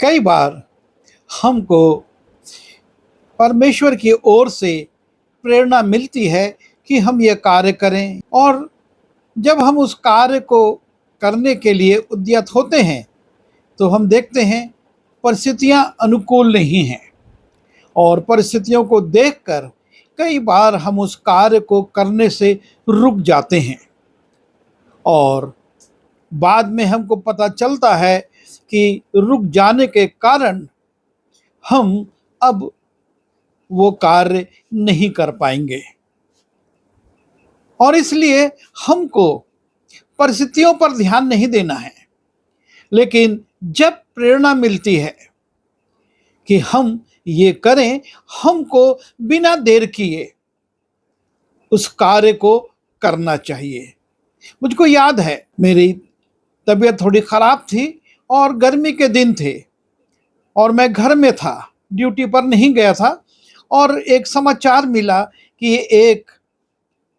कई बार हमको परमेश्वर की ओर से प्रेरणा मिलती है कि हम ये कार्य करें, और जब हम उस कार्य को करने के लिए उद्यत होते हैं तो हम देखते हैं परिस्थितियां अनुकूल नहीं हैं, और परिस्थितियों को देखकर कई बार हम उस कार्य को करने से रुक जाते हैं। और बाद में हमको पता चलता है कि रुक जाने के कारण हम अब वो कार्य नहीं कर पाएंगे, और इसलिए हमको परिस्थितियों पर ध्यान नहीं देना है। लेकिन जब प्रेरणा मिलती है कि हम ये करें, हमको बिना देर किए उस कार्य को करना चाहिए। मुझको याद है, मेरी तबीयत थोड़ी खराब थी और गर्मी के दिन थे, और मैं घर में था, ड्यूटी पर नहीं गया था, और एक समाचार मिला कि एक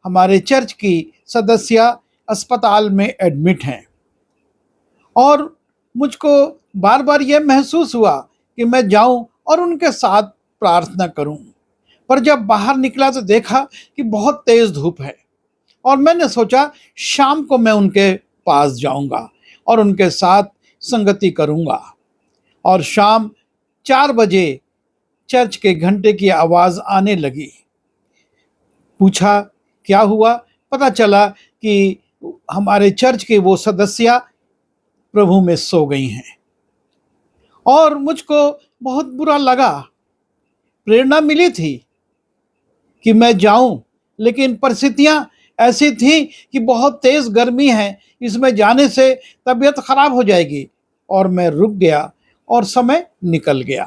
हमारे चर्च की सदस्य अस्पताल में एडमिट हैं। और मुझको बार बार यह महसूस हुआ कि मैं जाऊं और उनके साथ प्रार्थना करूं, पर जब बाहर निकला तो देखा कि बहुत तेज धूप है, और मैंने सोचा शाम को मैं उनके पास जाऊंगा और उनके साथ संगति करूंगा। और शाम 4 बजे चर्च के घंटे की आवाज़ आने लगी। पूछा क्या हुआ, पता चला कि हमारे चर्च के वो सदस्य प्रभु में सो गई हैं। और मुझको बहुत बुरा लगा। प्रेरणा मिली थी कि मैं जाऊं, लेकिन परिस्थितियां ऐसी थी कि बहुत तेज गर्मी है, इसमें जाने से तबीयत खराब हो जाएगी, और मैं रुक गया और समय निकल गया।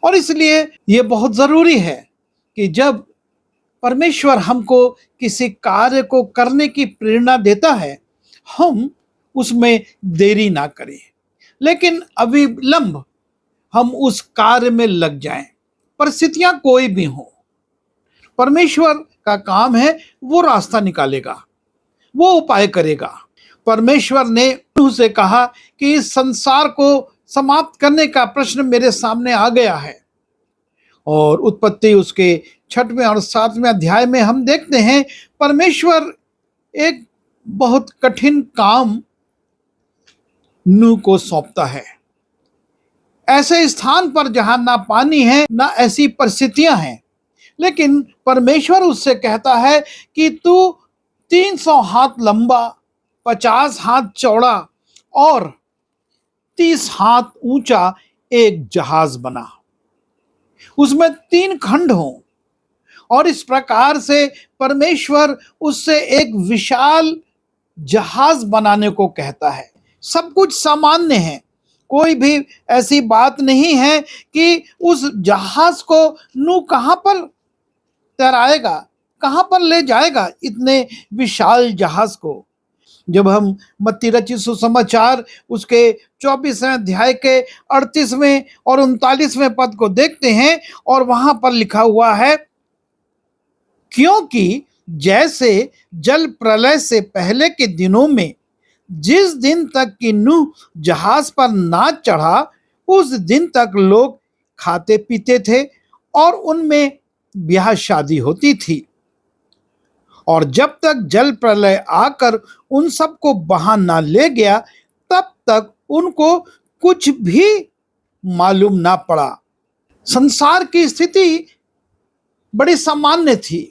और इसलिए ये बहुत ज़रूरी है कि जब परमेश्वर हमको किसी कार्य को करने की प्रेरणा देता है, हम उसमें देरी ना करें, लेकिन अविलंब हम उस कार्य में लग जाएं। परिस्थितियां कोई भी हों, परमेश्वर का काम है, वो रास्ता निकालेगा, वो उपाय करेगा। परमेश्वर ने नूह से कहा कि इस संसार को समाप्त करने का प्रश्न मेरे सामने आ गया है। और उत्पत्ति उसके 6वें और 7वें अध्याय में हम देखते हैं परमेश्वर एक बहुत कठिन काम नूह को सौंपता है। ऐसे स्थान पर जहां ना पानी है ना ऐसी परिस्थितियां हैं, लेकिन परमेश्वर उससे कहता है कि तू 300 हाथ लंबा, 50 हाथ चौड़ा और 30 हाथ ऊंचा एक जहाज बना, उसमें 3 खंड हों। और इस प्रकार से परमेश्वर उससे एक विशाल जहाज बनाने को कहता है। सब कुछ सामान्य है, कोई भी ऐसी बात नहीं है कि उस जहाज को नूह कहां पर तैराएगा, कहां पर ले जाएगा इतने विशाल जहाज को। जब हम मत्ती रचित सुसमाचार उसके 24वें अध्याय के 38वें और 39वें पद को देखते हैं, और वहां पर लिखा हुआ है, क्योंकि जैसे जल प्रलय से पहले के दिनों में जिस दिन तक कि नूह जहाज पर ना चढ़ा, उस दिन तक लोग खाते पीते थे और उनमें ब्याह शादी होती थी, और जब तक जल प्रलय आकर उन सबको बहा ना ले गया, तब तक उनको कुछ भी मालूम ना पड़ा। संसार की स्थिति बड़ी सामान्य थी।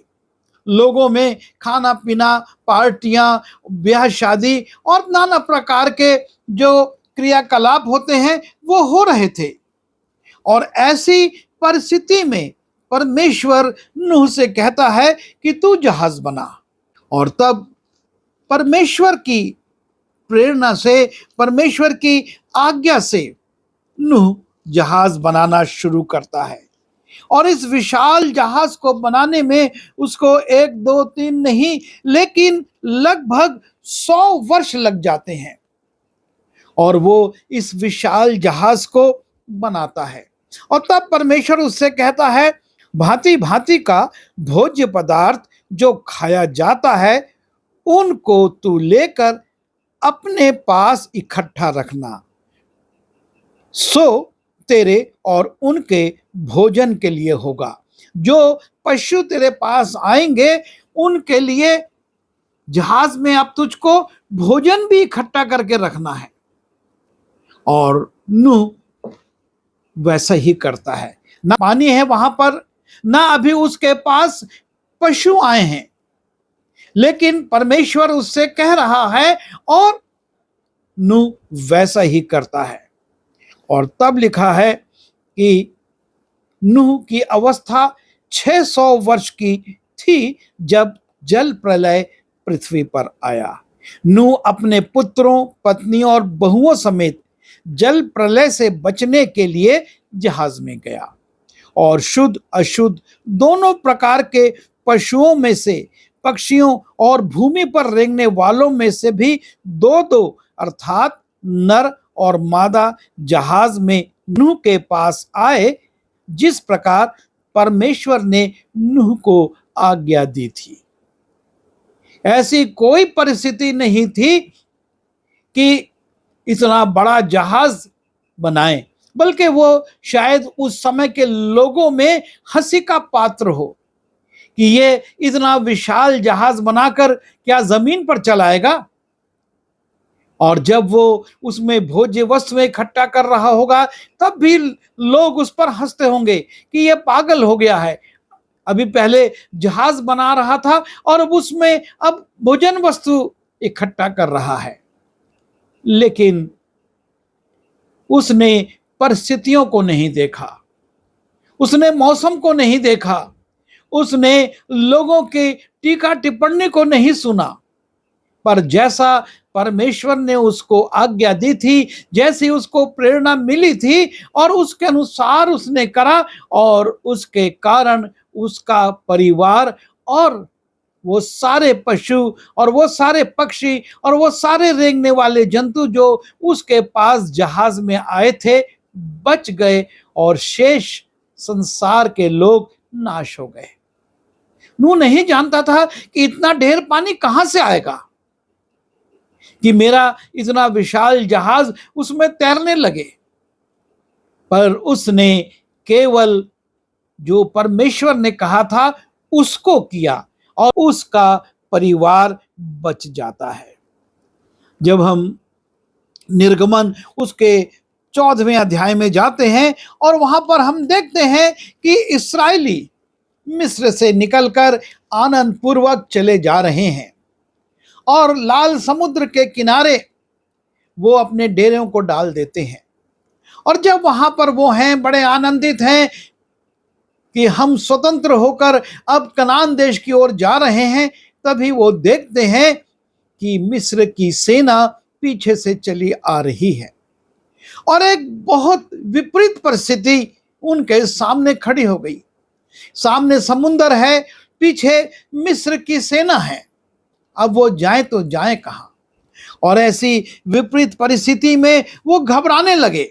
लोगों में खाना पीना, पार्टियां, ब्याह शादी और नाना प्रकार के जो क्रियाकलाप होते हैं वो हो रहे थे। और ऐसी परिस्थिति में परमेश्वर नूह से कहता है कि तू जहाज बना। और तब परमेश्वर की प्रेरणा से, परमेश्वर की आज्ञा से नूह जहाज बनाना शुरू करता है। और इस विशाल जहाज को बनाने में उसको 1, 2, 3 नहीं, लेकिन लगभग 100 वर्ष लग जाते हैं, और वो इस विशाल जहाज को बनाता है। और तब परमेश्वर उससे कहता है, भांति भांति का भोज्य पदार्थ जो खाया जाता है उनको तू लेकर अपने पास इकट्ठा रखना। सो तेरे और उनके भोजन के लिए होगा। जो पशु तेरे पास आएंगे उनके लिए जहाज में अब तुझको भोजन भी इकट्ठा करके रखना है। और नूह वैसा ही करता है। ना पानी है वहां पर, ना अभी उसके पास पशु आए हैं, लेकिन परमेश्वर उससे कह रहा है और नूह वैसा ही करता है। और तब लिखा है कि नूह की अवस्था 600 वर्ष की थी जब जल प्रलय पृथ्वी पर आया। नूह अपने पुत्रों, पत्नियों और बहुओं समेत जल प्रलय से बचने के लिए जहाज में गया और शुद्ध अशुद्ध दोनों प्रकार के पशुओं में से, पक्षियों और भूमि पर रेंगने वालों में से भी दो दो अर्थात नर और मादा जहाज में नूह के पास आए, जिस प्रकार परमेश्वर ने नूह को आज्ञा दी थी। ऐसी कोई परिस्थिति नहीं थी कि इतना बड़ा जहाज बनाए, बल्कि वो शायद उस समय के लोगों में हंसी का पात्र हो कि ये इतना विशाल जहाज बनाकर क्या जमीन पर चलाएगा। और जब वो उसमें भोज्य वस्तुएं इकट्ठा कर रहा होगा तब भी लोग उस पर हंसते होंगे कि ये पागल हो गया है। अभी पहले जहाज बना रहा था और अब उसमें अब भोजन वस्तु इकट्ठा कर रहा है। लेकिन उसने परिस्थितियों को नहीं देखा, उसने मौसम को नहीं देखा, उसने लोगों की टीका टिप्पणी को नहीं सुना, पर जैसा परमेश्वर ने उसको आज्ञा दी थी, जैसी उसको प्रेरणा मिली थी और उसके अनुसार उसने करा, और उसके कारण उसका परिवार और वो सारे पशु और वो सारे पक्षी और वो सारे रेंगने वाले जंतु जो उसके पास जहाज में आए थे बच गए और शेष संसार के लोग नाश हो गए। नूह नहीं जानता था कि इतना ढेर पानी कहां से आएगा कि मेरा इतना विशाल जहाज उसमें तैरने लगे, पर उसने केवल जो परमेश्वर ने कहा था उसको किया और उसका परिवार बच जाता है। जब हम निर्गमन उसके 14वें अध्याय में जाते हैं और वहां पर हम देखते हैं कि इस्राएली मिस्र से निकलकर आनंद पूर्वक चले जा रहे हैं और लाल समुद्र के किनारे वो अपने डेरों को डाल देते हैं। और जब वहां पर वो हैं, बड़े आनंदित हैं कि हम स्वतंत्र होकर अब कनान देश की ओर जा रहे हैं, तभी वो देखते हैं कि मिस्र की सेना पीछे से चली आ रही है और एक बहुत विपरीत परिस्थिति उनके सामने खड़ी हो गई। सामने समुंदर है, पीछे मिस्र की सेना है, अब वो जाए तो जाए कहां। और ऐसी विपरीत परिस्थिति में वो घबराने लगे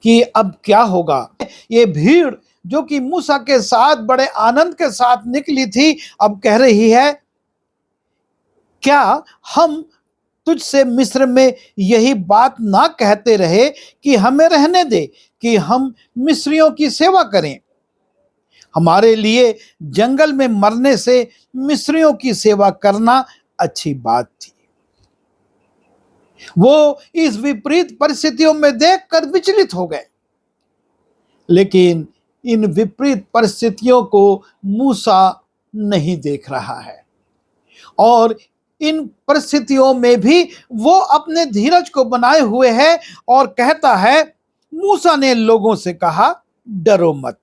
कि अब क्या होगा। ये भीड़ जो कि मूसा के साथ बड़े आनंद के साथ निकली थी, अब कह रही है क्या हम तुझसे मिस्र में यही बात ना कहते रहे कि हमें रहने दे कि हम मिस्रियों की सेवा करें। हमारे लिए जंगल में मरने से मिस्रियों की सेवा करना अच्छी बात थी। वो इस विपरीत परिस्थितियों में देखकर विचलित हो गए, लेकिन इन विपरीत परिस्थितियों को मूसा नहीं देख रहा है और इन परिस्थितियों में भी वो अपने धीरज को बनाए हुए है और कहता है, मूसा ने लोगों से कहा डरो मत,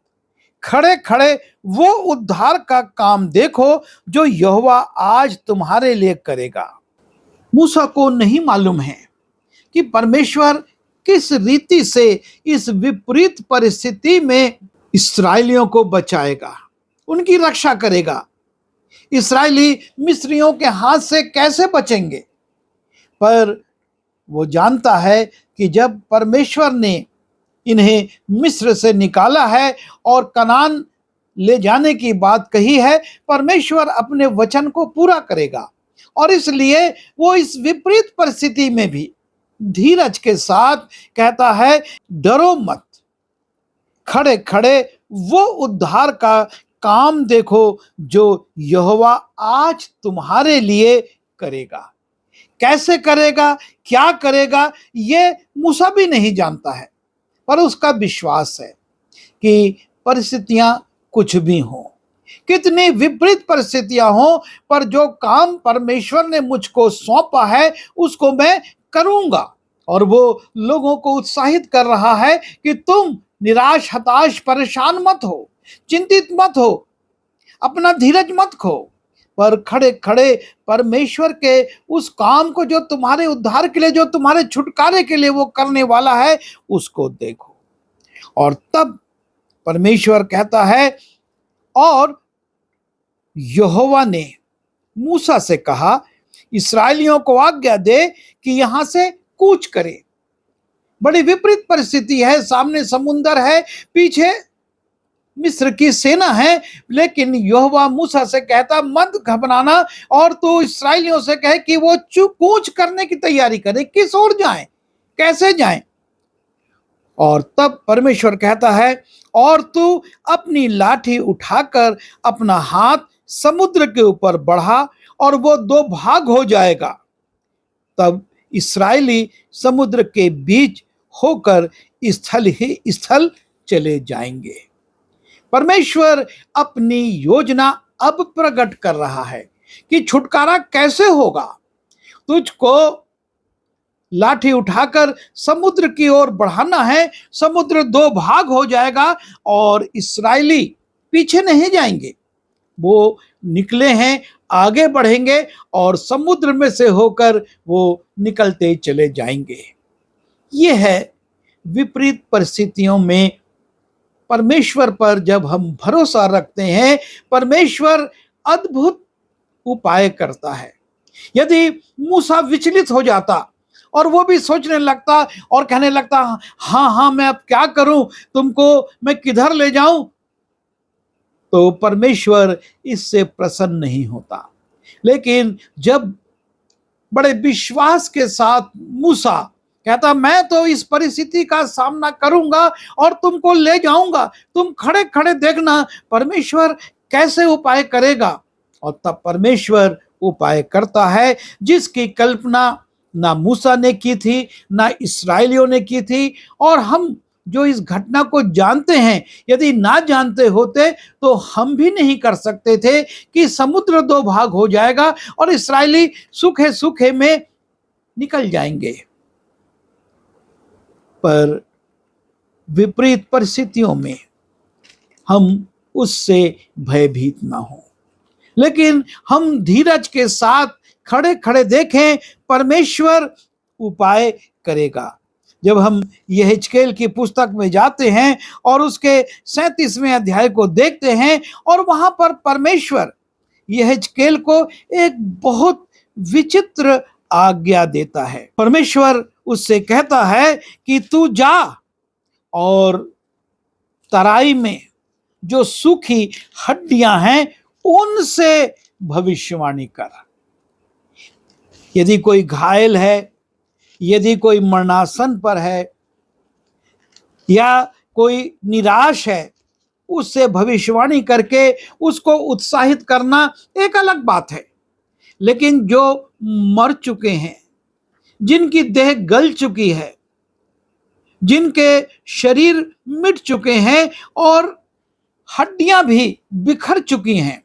खड़े खड़े वो उद्धार का काम देखो जो यहोवा आज तुम्हारे लिए करेगा। मूसा को नहीं मालूम है कि परमेश्वर किस रीति से इस विपरीत परिस्थिति में इस्राएलियों को बचाएगा, उनकी रक्षा करेगा। इस्राएली मिस्रियों के हाथ से कैसे बचेंगे, पर वो जानता है कि जब परमेश्वर ने इन्हें मिस्र से निकाला है और कनान ले जाने की बात कही है, परमेश्वर अपने वचन को पूरा करेगा। और इसलिए वो इस विपरीत परिस्थिति में भी धीरज के साथ कहता है, डरो मत, खड़े खड़े वो उद्धार का काम देखो जो यहोवा आज तुम्हारे लिए करेगा। कैसे करेगा, क्या करेगा, ये मूसा भी नहीं जानता है, पर उसका विश्वास है कि परिस्थितियां कुछ भी हों, कितनी विपरीत परिस्थितियां हों, पर जो काम परमेश्वर ने मुझको सौंपा है उसको मैं करूंगा। और वो लोगों को उत्साहित कर रहा है कि तुम निराश, हताश, परेशान मत हो, चिंतित मत हो, अपना धीरज मत खो, पर खड़े खड़े परमेश्वर के उस काम को जो तुम्हारे उद्धार के लिए, जो तुम्हारे छुटकारे के लिए वो करने वाला है, उसको देखो। और तब परमेश्वर कहता है, और यहोवा ने मूसा से कहा, इस्राएलियों को आज्ञा दे कि यहां से कूच करे। बड़ी विपरीत परिस्थिति है, सामने समुंदर है, पीछे मिस्र की सेना है, लेकिन यहोवा मूसा से कहता, मत घबराना, और तू इस्राएलियों से कहे कि वो कूच करने की तैयारी करें, किस ओर जाएं, कैसे जाएं। और तब परमेश्वर कहता है, और तू अपनी लाठी उठाकर अपना हाथ समुद्र के ऊपर बढ़ा और वो दो भाग हो जाएगा। तब इस्राएली समुद्र के बीच होकर स्थल ही स्थल चले जाएंगे। परमेश्वर अपनी योजना अब प्रकट कर रहा है कि छुटकारा कैसे होगा। तुझको लाठी उठाकर समुद्र की ओर बढ़ाना है, समुद्र दो भाग हो जाएगा और इस्राएली पीछे नहीं जाएंगे, वो निकले हैं, आगे बढ़ेंगे और समुद्र में से होकर वो निकलते चले जाएंगे। ये है विपरीत परिस्थितियों में परमेश्वर पर जब हम भरोसा रखते हैं, परमेश्वर अद्भुत उपाय करता है। यदि मूसा विचलित हो जाता और वो भी सोचने लगता और कहने लगता, हाँ हाँ मैं अब क्या करूं, तुमको मैं किधर ले जाऊं, तो परमेश्वर इससे प्रसन्न नहीं होता। लेकिन जब बड़े विश्वास के साथ मूसा कहता, मैं तो इस परिस्थिति का सामना करूंगा और तुमको ले जाऊंगा, तुम खड़े खड़े देखना परमेश्वर कैसे उपाय करेगा। और तब परमेश्वर उपाय करता है जिसकी कल्पना ना मूसा ने की थी, ना इस्राएलियों ने की थी। और हम जो इस घटना को जानते हैं, यदि ना जानते होते तो हम भी नहीं कर सकते थे कि समुद्र दो भाग हो जाएगा और इस्राएली सूखे सूखे में निकल जाएंगे। पर विपरीत परिस्थितियों में हम उससे भयभीत ना हो, लेकिन हम धीरज के साथ खड़े खड़े देखें, परमेश्वर उपाय करेगा। जब हम यहेजकेल की पुस्तक में जाते हैं और उसके 37वें अध्याय को देखते हैं, और वहां पर परमेश्वर यहेजकेल को एक बहुत विचित्र आज्ञा देता है। परमेश्वर उससे कहता है कि तू जा और तराई में जो सूखी हड्डियां हैं उनसे भविष्यवाणी कर। यदि कोई घायल है, यदि कोई मरणासन पर है, या कोई निराश है, उससे भविष्यवाणी करके उसको उत्साहित करना एक अलग बात है। लेकिन जो मर चुके हैं, जिनकी देह गल चुकी है, जिनके शरीर मिट चुके हैं और हड्डियां भी बिखर चुकी हैं,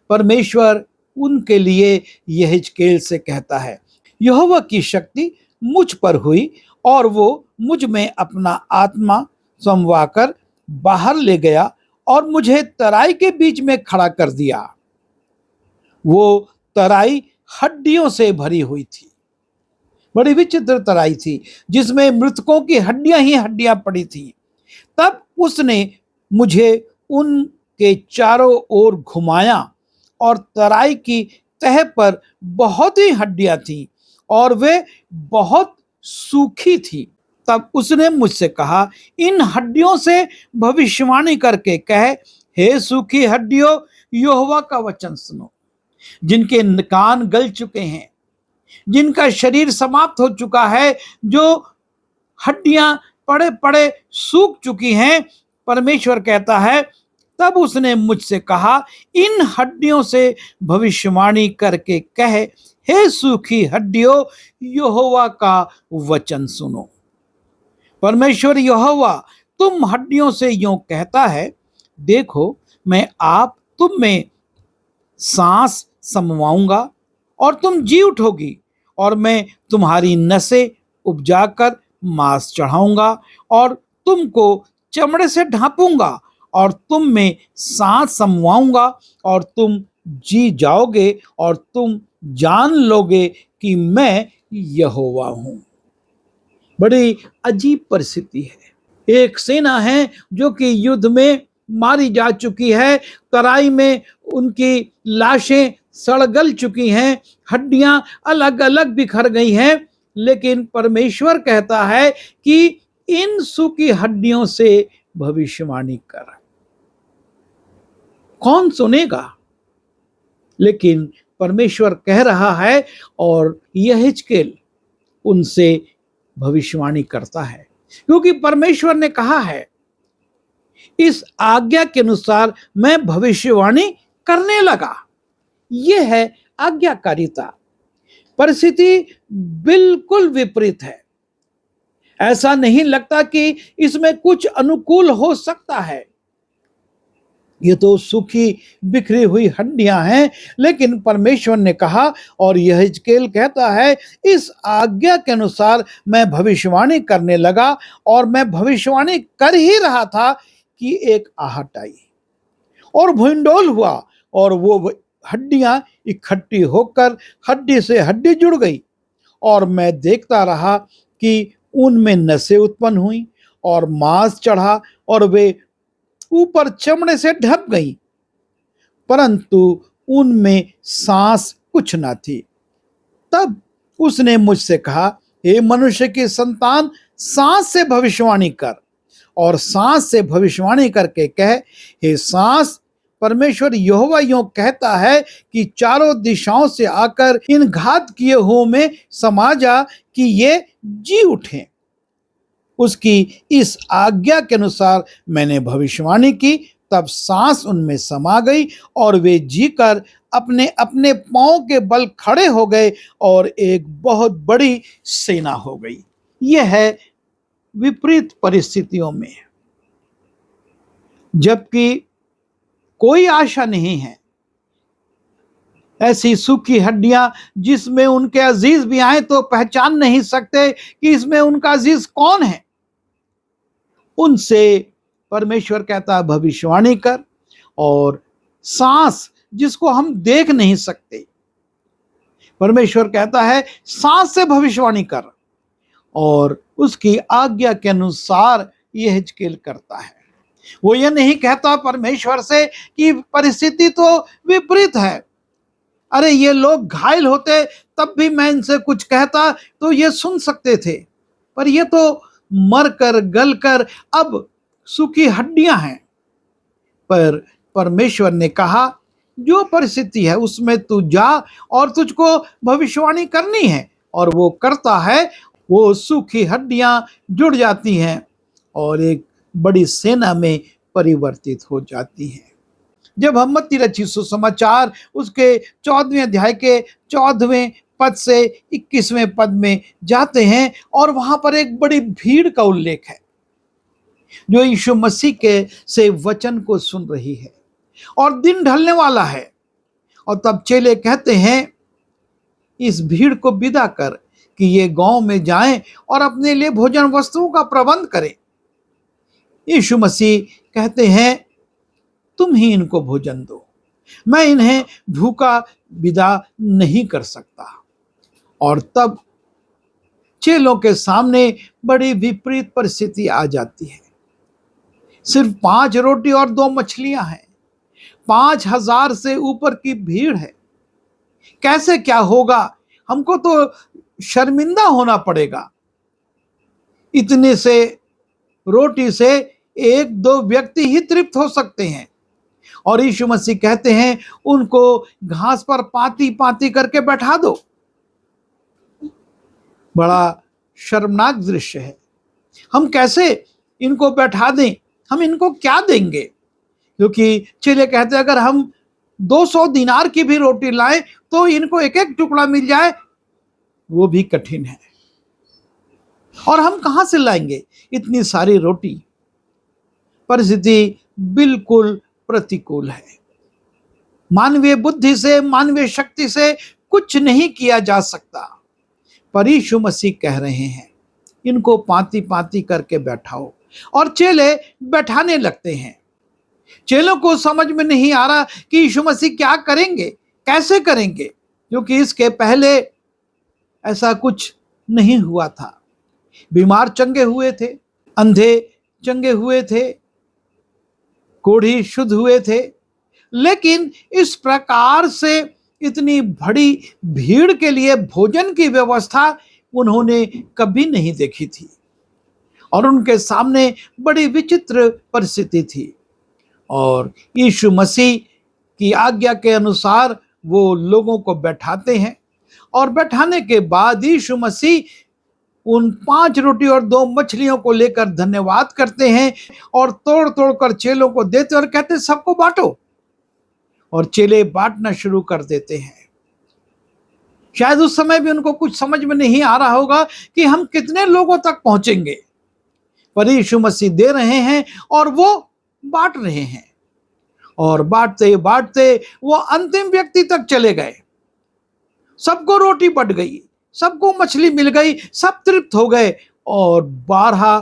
परमेश्वर उनके लिए यहेजकेल से कहता है, यहोवा की शक्ति मुझ पर हुई और वो मुझ में अपना आत्मा समवाकर बाहर ले गया और मुझे तराई के बीच में खड़ा कर दिया। वो तराई हड्डियों से भरी हुई थी, बड़ी विचित्र तराई थी जिसमें मृतकों की हड्डियां ही हड्डियां पड़ी थी। तब उसने मुझे उनके चारों ओर घुमाया और तराई की तह पर बहुत ही हड्डियां थी और वे बहुत सूखी थी। तब उसने मुझसे कहा, इन हड्डियों से भविष्यवाणी करके कह, हे सूखी हड्डियों, यहोवा का वचन सुनो। जिनके कान गल चुके हैं, जिनका शरीर समाप्त हो चुका है, जो हड्डियां पड़े पड़े सूख चुकी हैं, परमेश्वर कहता है, तब उसने मुझसे कहा, इन हड्डियों से भविष्यवाणी करके कह, हे सूखी हड्डियों, यहोवा का वचन सुनो। परमेश्वर यहोवा तुम हड्डियों से यूं कहता है, देखो मैं आप तुम में सांस समवाऊंगा और तुम जी उठोगी, और मैं तुम्हारी नसें उपजाकर मांस चढ़ाऊंगा और तुमको चमड़े से ढांपूंगा और तुम में सांस समवाऊंगा और तुम जी जाओगे और तुम जान लोगे कि मैं यहोवा हूं। बड़ी अजीब परिस्थिति है। एक सेना है जो कि युद्ध में मारी जा चुकी है, तराई में उनकी लाशें सड़ गल चुकी हैं, हड्डियां अलग अलग बिखर गई हैं, लेकिन परमेश्वर कहता है कि इन सूखी हड्डियों से भविष्यवाणी कर। कौन सुनेगा? लेकिन परमेश्वर कह रहा है और यहेजकेल उनसे भविष्यवाणी करता है, क्योंकि परमेश्वर ने कहा है, इस आज्ञा के अनुसार मैं भविष्यवाणी करने लगा। यह है आज्ञाकारिता। परिस्थिति बिल्कुल विपरीत है। ऐसा नहीं लगता कि इसमें कुछ अनुकूल हो सकता है। ये तो सूखी बिखरी हुई हड्डियां हैं, लेकिन परमेश्वर ने कहा और यहेजकेल कहता है, इस आज्ञा के अनुसार मैं भविष्यवाणी करने लगा, और मैं भविष्यवाणी कर ही रहा था कि एक आहट आई और भूंडोल हुआ, और वो हड्डियां इकट्ठी होकर हड्डी से हड्डी जुड़ गई, और मैं देखता रहा कि उनमें नसें उत्पन्न हुई और मांस चढ़ा और वे ऊपर चमड़े से ढक गई, परंतु उनमें सांस कुछ न थी। तब उसने मुझसे कहा, हे मनुष्य की संतान, सांस से भविष्यवाणी कर और सांस से भविष्यवाणी करके कह, हे सांस, परमेश्वर यहोवा यूं कहता है कि चारों दिशाओं से आकर इन घात किए हुओं में समा जा कि ये जी उठें। उसकी इस आज्ञा के अनुसार मैंने भविष्यवाणी की, तब सांस उनमें समा गई और वे जीकर अपने अपने पांव के बल खड़े हो गए और एक बहुत बड़ी सेना हो गई। यह है विपरीत परिस्थितियों में, जबकि कोई आशा नहीं है, ऐसी सूखी हड्डियां जिसमें उनके अजीज भी आए तो पहचान नहीं सकते कि इसमें उनका अजीज कौन है, उनसे परमेश्वर कहता है भविष्यवाणी कर। और सांस जिसको हम देख नहीं सकते, परमेश्वर कहता है सांस से भविष्यवाणी कर, और उसकी आज्ञा के अनुसार यहेजकेल करता है। वो ये नहीं कहता परमेश्वर से कि परिस्थिति तो विपरीत है, अरे ये लोग घायल होते तब भी मैं इनसे कुछ कहता तो ये सुन सकते थे, पर ये तो मरकर गलकर अब सूखी हड्डियां हैं। पर परमेश्वर ने कहा, जो परिस्थिति है उसमें तू जा और तुझको भविष्यवाणी करनी है, और वो करता है। वो सूखी हड्डियां जुड़ जाती हैं और एक बड़ी सेना में परिवर्तित हो जाती हैं। जब हम मत्ती रचित सुसमाचार उसके 14वें अध्याय के 14वें पद से 21वें पद में जाते हैं, और वहां पर एक बड़ी भीड़ का उल्लेख है जो यीशु मसीह के से वचन को सुन रही है, और दिन ढलने वाला है। और तब चेले कहते हैं, इस भीड़ को विदा कर कि ये गांव में जाएं और अपने लिए भोजन वस्तुओं का प्रबंध करें। यीशु मसीह कहते हैं, तुम ही इनको भोजन दो, मैं इन्हें भूखा विदा नहीं कर सकता। और तब चेलों के सामने बड़ी विपरीत परिस्थिति आ जाती है। सिर्फ 5 रोटी और 2 मछलियां हैं, 5000 से ऊपर की भीड़ है। कैसे क्या होगा? हमको तो शर्मिंदा होना पड़ेगा। इतने से रोटी से 1-2 व्यक्ति ही तृप्त हो सकते हैं। और यीशु मसीह कहते हैं, उनको घास पर पाती पाती करके बैठा दो। बड़ा शर्मनाक दृश्य है। हम कैसे इनको बैठा दें, हम इनको क्या देंगे? क्योंकि चेले कहते हैं अगर हम 200 दिनार की भी रोटी लाएं तो इनको एक एक टुकड़ा मिल जाए, वो भी कठिन है। और हम कहां से लाएंगे इतनी सारी रोटी? परिस्थिति बिल्कुल प्रतिकूल है। मानवीय बुद्धि से, मानवीय शक्ति से कुछ नहीं किया जा सकता। पर यीशु मसीह कह रहे हैं इनको पांति पांति करके बैठाओ, और चेले बैठाने लगते हैं। चेलों को समझ में नहीं आ रहा कि यीशु मसीह क्या करेंगे, कैसे करेंगे, क्योंकि इसके पहले ऐसा कुछ नहीं हुआ था। बीमार चंगे हुए थे, अंधे चंगे हुए थे, कोढ़ी शुद्ध हुए थे, लेकिन इस प्रकार से इतनी बड़ी भीड़ के लिए भोजन की व्यवस्था उन्होंने कभी नहीं देखी थी। और उनके सामने बड़ी विचित्र परिस्थिति थी। और यीशु मसीह की आज्ञा के अनुसार वो लोगों को बैठाते हैं, और बैठाने के बाद यीशु मसीह उन 5 रोटी और 2 मछलियों को लेकर धन्यवाद करते हैं, और तोड़ तोड़ कर चेलों को देते और कहते सबको बांटो। और चेले बांटना शुरू कर देते हैं। शायद उस समय भी उनको कुछ समझ में नहीं आ रहा होगा कि हम कितने लोगों तक पहुंचेंगे, पर यीशु मसीह दे रहे हैं और वो बांट रहे हैं। और बांटते बांटते वो अंतिम व्यक्ति तक चले गए। सबको रोटी बट गई, सबको मछली मिल गई, सब तृप्त हो गए, और 12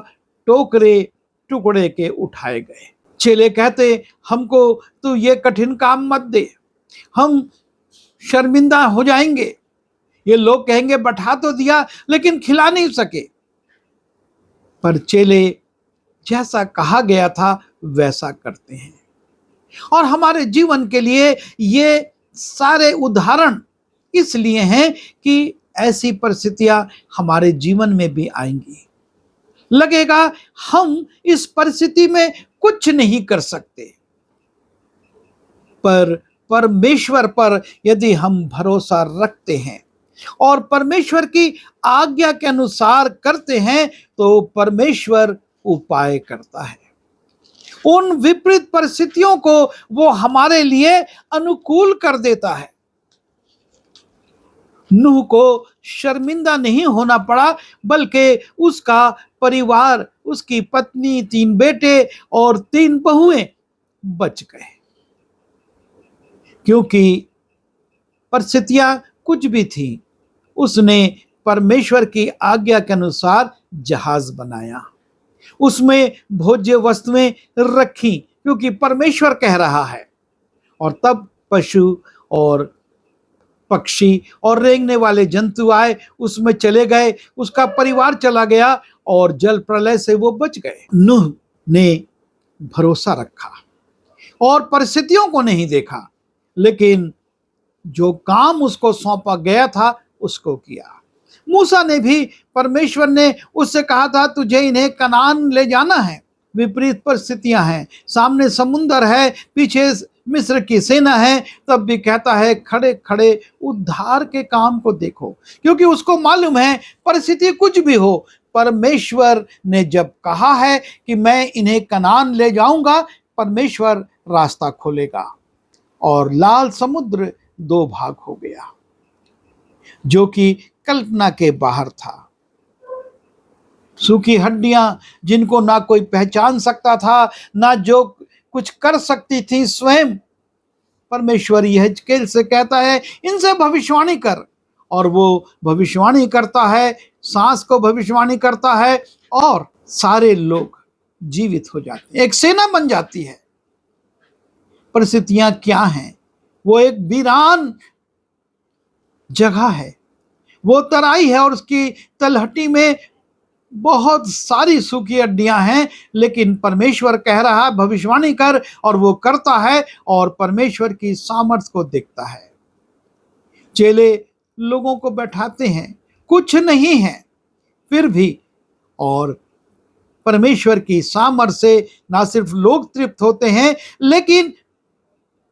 टोकरे टुकड़े के उठाए गए। चेले कहते हमको तू ये कठिन काम मत दे, हम शर्मिंदा हो जाएंगे। ये लोग कहेंगे बैठा तो दिया लेकिन खिला नहीं सके। पर चेले जैसा कहा गया था वैसा करते हैं। और हमारे जीवन के लिए ये सारे उदाहरण इसलिए हैं कि ऐसी परिस्थितियां हमारे जीवन में भी आएंगी। लगेगा हम इस परिस्थिति में कुछ नहीं कर सकते, पर परमेश्वर पर यदि हम भरोसा रखते हैं और परमेश्वर की आज्ञा के अनुसार करते हैं तो परमेश्वर उपाय करता है। उन विपरीत परिस्थितियों को वो हमारे लिए अनुकूल कर देता है। नूह को शर्मिंदा नहीं होना पड़ा, बल्कि उसका परिवार, उसकी पत्नी, 3 बेटे और 3 बहुएं बच गए, क्योंकि परिस्थितियां कुछ भी थी, उसने परमेश्वर की आज्ञा के अनुसार जहाज बनाया, उसमें भोज्य वस्तुएं रखी क्योंकि परमेश्वर कह रहा है। और तब पशु और पक्षी और रेंगने वाले जंतु आए, उसमें चले गए, उसका परिवार चला गया और जल प्रलय से वो बच गए। नूह ने भरोसा रखा और परिस्थितियों को नहीं देखा, लेकिन जो काम उसको सौंपा गया था उसको किया। मूसा ने भी, परमेश्वर ने उससे कहा था तुझे इन्हें कनान ले जाना है। विपरीत परिस्थितियां हैं, सामने समुंदर है, पीछे मिस्र की सेना है, तब भी कहता है खड़े खड़े उद्धार के काम को देखो, क्योंकि उसको मालूम है परिस्थिति कुछ भी हो, परमेश्वर ने जब कहा है कि मैं इन्हें कनान ले जाऊंगा, परमेश्वर रास्ता खोलेगा। और लाल समुद्र 2 भाग हो गया, जो कि कल्पना के बाहर था। सूखी हड्डियां जिनको ना कोई पहचान सकता था, ना जो कुछ कर सकती थी स्वयं, परमेश्वर यहेजकेल से कहता है इनसे भविष्यवाणी कर, और वो भविष्यवाणी करता है, सांस को भविष्यवाणी करता है, और सारे लोग जीवित हो जाते हैं, एक सेना बन जाती है। परिस्थितियां क्या हैं? वो एक वीरान जगह है, वो तराई है और उसकी तलहटी में बहुत सारी सूखी हड्डियां हैं, लेकिन परमेश्वर कह रहा है भविष्यवाणी कर, और वो करता है और परमेश्वर की सामर्थ्य को देखता है। चेले लोगों को बैठाते हैं, कुछ नहीं है फिर भी, और परमेश्वर की सामर्थ्य से ना सिर्फ लोग तृप्त होते हैं, लेकिन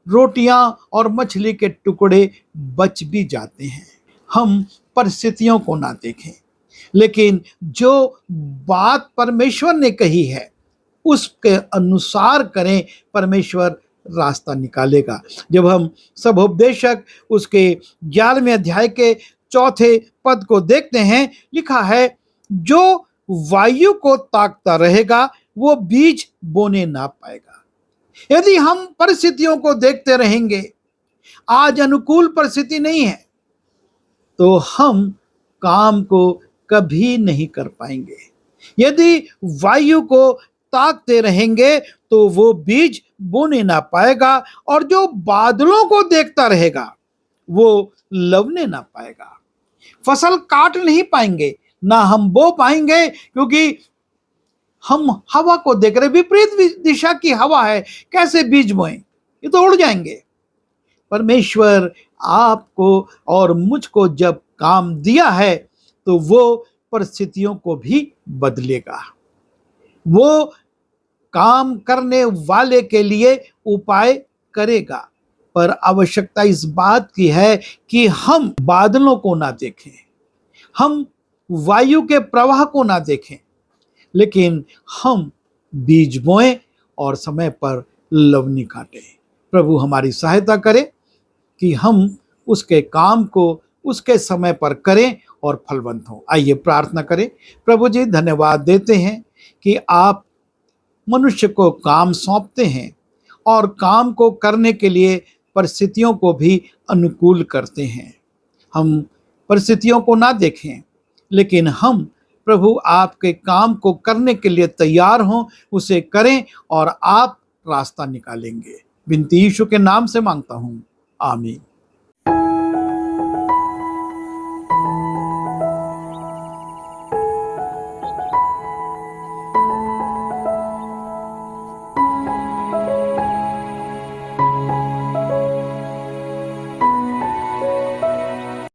रोटियां और मछली के टुकड़े बच भी जाते हैं। हम परिस्थितियों को ना देखें, लेकिन जो बात परमेश्वर ने कही है उसके अनुसार करें, परमेश्वर रास्ता निकालेगा। जब हम सभोपदेशक उसके 11वें अध्याय के 4 पद को देखते हैं, लिखा है, जो वायु को ताकता रहेगा वो बीज बोने ना पाएगा। यदि हम परिस्थितियों को देखते रहेंगे, आज अनुकूल परिस्थिति नहीं है, तो हम काम को कभी नहीं कर पाएंगे। यदि वायु को ताकते रहेंगे तो वो बीज बोने ना पाएगा, और जो बादलों को देखता रहेगा वो लवने ना पाएगा। फसल काट नहीं पाएंगे, ना हम बो पाएंगे, क्योंकि हम हवा को देख रहे, विपरीत दिशा की हवा है, कैसे बीज बोएं, ये तो उड़ जाएंगे। परमेश्वर आपको और मुझको जब काम दिया है तो वो परिस्थितियों को भी बदलेगा। वो काम करने वाले के लिए उपाय करेगा, पर आवश्यकता इस बात की है कि हम बादलों को ना देखें, हम वायु के प्रवाह को ना देखें, लेकिन हम बीज बोएं और समय पर लवनी काटें। प्रभु हमारी सहायता करे कि हम उसके काम को उसके समय पर करें और फलवंत हों। आइए प्रार्थना करें। प्रभु जी, धन्यवाद देते हैं कि आप मनुष्य को काम सौंपते हैं और काम को करने के लिए परिस्थितियों को भी अनुकूल करते हैं। हम परिस्थितियों को ना देखें, लेकिन हम प्रभु आपके काम को करने के लिए तैयार हों, उसे करें और आप रास्ता निकालेंगे। बिनती यीशु के नाम से मांगता हूँ, आमीन।